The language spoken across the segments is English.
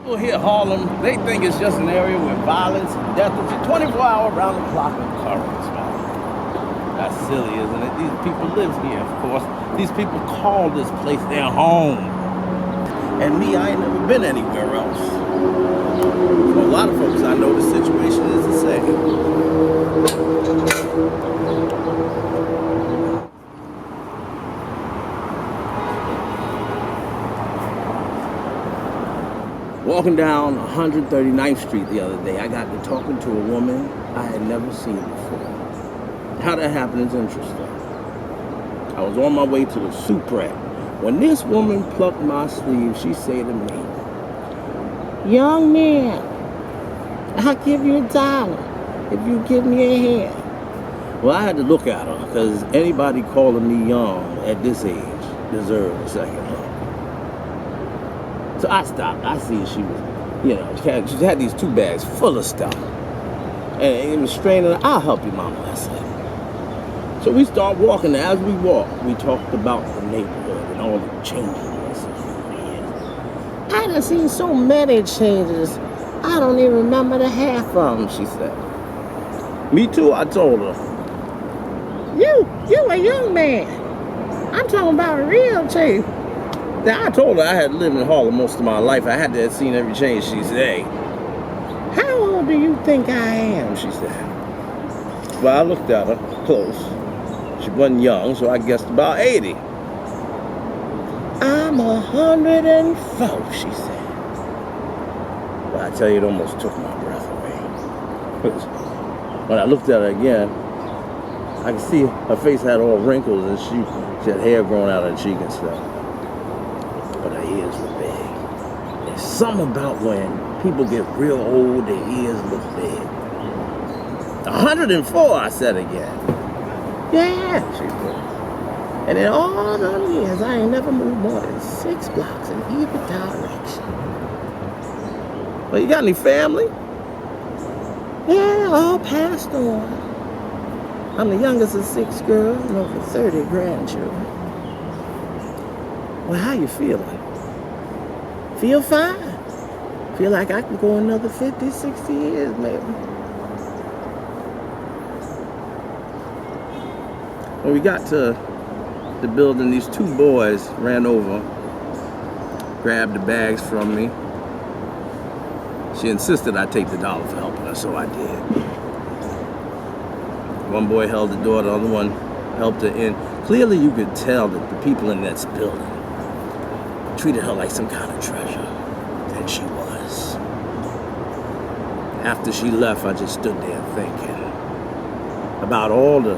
People here, Harlem, they think it's just an area where violence and death is a 24-hour round-the-clock occurrence, man. That's silly, isn't it? These people live here, of course. These people call this place their home. And me, I ain't never been anywhere else. For a lot of folks I know, the situation is the same. Walking down 139th Street the other day, I got to talking to a woman I had never seen before. How that happened is interesting. I was on my way to the soup rack when this woman plucked my sleeve. She said to me, "Young man, I'll give you $1 if you give me a hand." Well, I had to look at her because anybody calling me young at this age deserves a second look. So I stopped. I see she was, she had these 2 bags full of stuff. And it was straining. "I'll help you, mama," I said. So we start walking. As we walked, we talked about the neighborhood and all the changes. I done seen so many changes, I don't even remember the half of them, she said. Me too, I told her. You a young man. I'm talking about a real change. Now, I told her I had lived in Harlem most of my life. I had to have seen every change. She said, "Hey, how old do you think I am?" she said. Well, I looked at her close. She wasn't young, so I guessed about 80. "I'm 104, she said. Well, I tell you, it almost took my breath away. When I looked at her again, I could see her face had all wrinkles and she had hair growing out of her cheek and stuff. But her ears were big. There's something about when people get real old, their ears look big. 104, I said again. "Yeah," she said. "And in all them years, I ain't never moved more than 6 blocks in either direction." "Well, you got any family?" "Yeah, all passed on. I'm the youngest of 6 girls and over 30 grandchildren." "Well, how you feeling?" "Feel fine. Feel like I can go another 50, 60 years, maybe." When we got to the building, these 2 boys ran over, grabbed the bags from me. She insisted I take the $1 for helping her, so I did. One boy held the door, the other one helped her in. Clearly you could tell that the people in that building treated her like some kind of treasure, and she was. After she left, I just stood there thinking about all the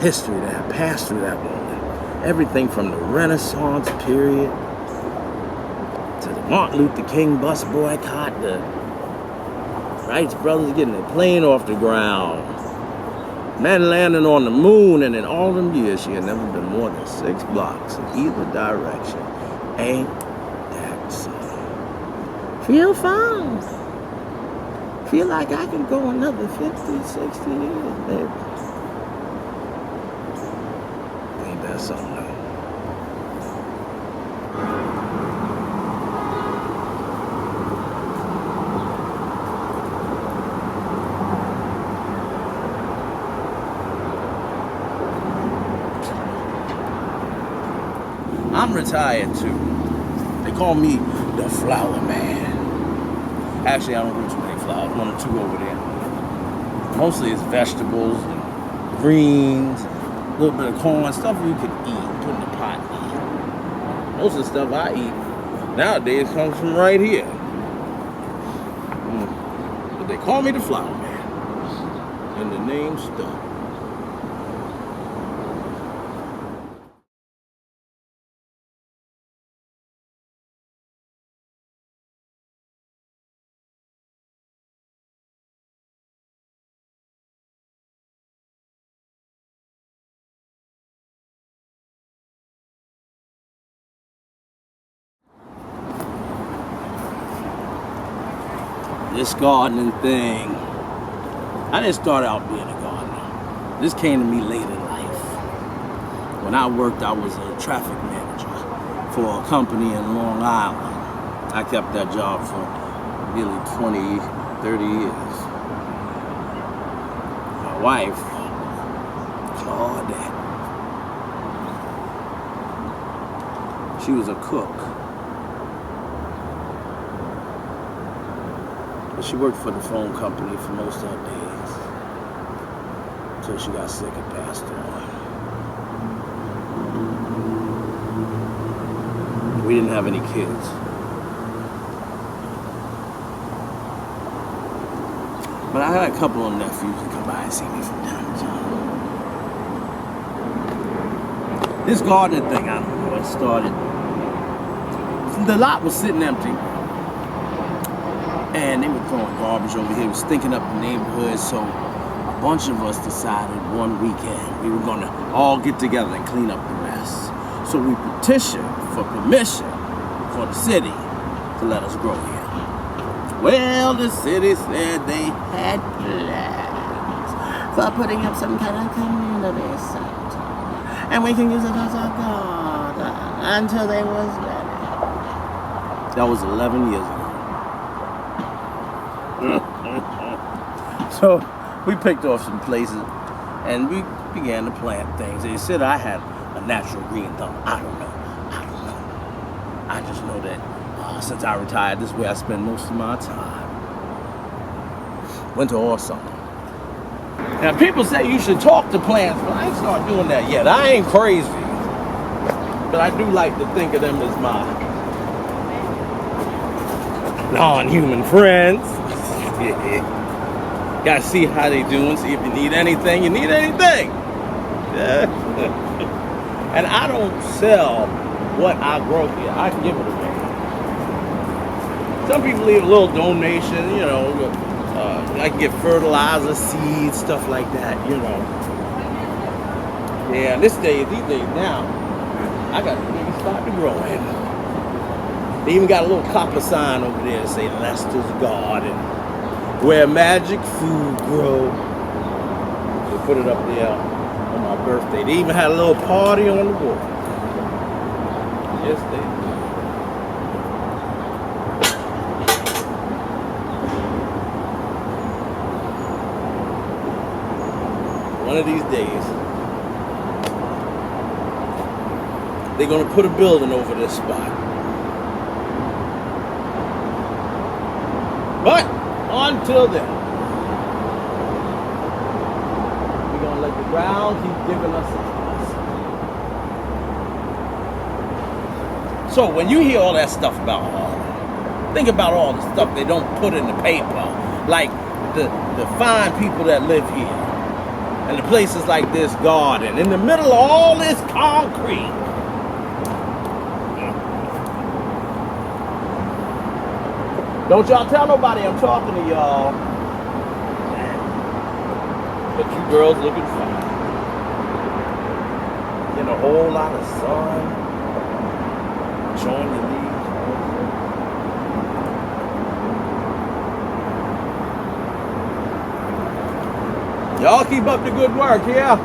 history that had passed through that woman. Everything from the Renaissance period to the Martin Luther King bus boycott, the Wright brothers getting their plane off the ground, men landing on the moon, and in all them years, she had never been more than 6 blocks in either direction. Ain't that something? Feel fine. Feel like I can go another 50, 60 years, baby. Ain't that something? I'm retired too. They call me the flower man. Actually, I don't grow too many flowers, 1 or 2 over there. Mostly it's vegetables and greens, a little bit of corn, stuff you could eat, put in the pot and eat. Most of the stuff I eat nowadays comes from right here. But they call me the flower man. And the name stuck. This gardening thing, I didn't start out being a gardener. This came to me late in life. When I worked, I was a traffic manager for a company in Long Island. I kept that job for nearly 20, 30 years. My wife, Claudette, she was a cook. But she worked for the phone company for most of her days until she got sick and passed on. We didn't have any kids. But I had a couple of nephews that come by and see me from time to time. This garden thing, I don't know, it started. The lot was sitting empty. And they were throwing garbage over here. It was stinking up the neighborhood. So a bunch of us decided one weekend we were going to all get together and clean up the mess. So we petitioned for permission for the city to let us grow here. Well, the city said they had plans for putting up some kind of community center. And we can use it as a garden until they was ready. That was 11 years ago. So we picked off some places and we began to plant things. They said I had a natural green thumb. I don't know. I just know that since I retired, this is where I spend most of my time. Winter or summer. Now people say you should talk to plants, but I ain't started doing that yet. I ain't crazy. But I do like to think of them as my non-human friends. Gotta see how they doing, see if you need anything. You need anything. And I don't sell what I grow here. I can give it away. Some people leave a little donation, you know. I can get fertilizer, seeds, stuff like that, you know. Yeah, these days now, I got to really start to growing. They even got a little copper sign over there that say Lester's Garden, where magic food grow. They put it up there on my birthday. They even had a little party on the board. Yes, they did. One of these days, they're going to put a building over this spot. But until then, we're going to let the ground keep giving us its. So when you hear all that stuff about Harlem, think about all the stuff they don't put in the paper, like the fine people that live here. And the places like this garden, in the middle of all this concrete. Don't y'all tell nobody I'm talking to y'all. But you girls looking fine. Getting a whole lot of sun. Showing your leaves. Y'all keep up the good work, yeah?